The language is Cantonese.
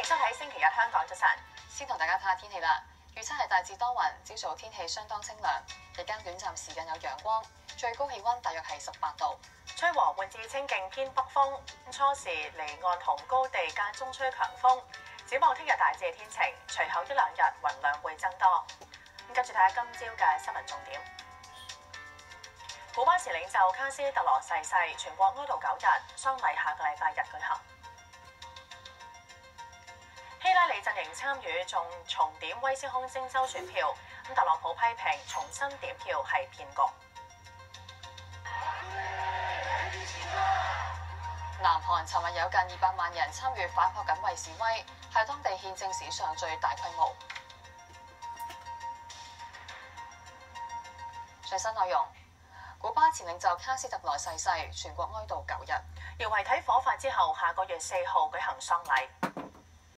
迎收睇星期日香港早晨。先同大家睇下天氣啦。預測係大致多雲，朝早天氣相當清涼，日間短暫時間有陽光，最高氣温大約係18度。吹和緩至清勁偏北風，初時離岸同高地間中吹強風。展望聽日大致天晴，隨後一兩日雲量會增多。跟住睇下今朝嘅新聞重點。古巴前領袖卡斯特羅逝世，全國哀悼9日，喪禮下個禮拜日舉行。希拉里陣營參與重點威斯康星州選票，特朗普批評重新點票係騙局。南韓尋日有近200萬人參與反朴槿惠示威，係當地憲政史上最大規模。最新內容：古巴前領袖卡斯特羅逝世，全國哀悼9日。而遺體火化之後，下個月4號舉行喪禮。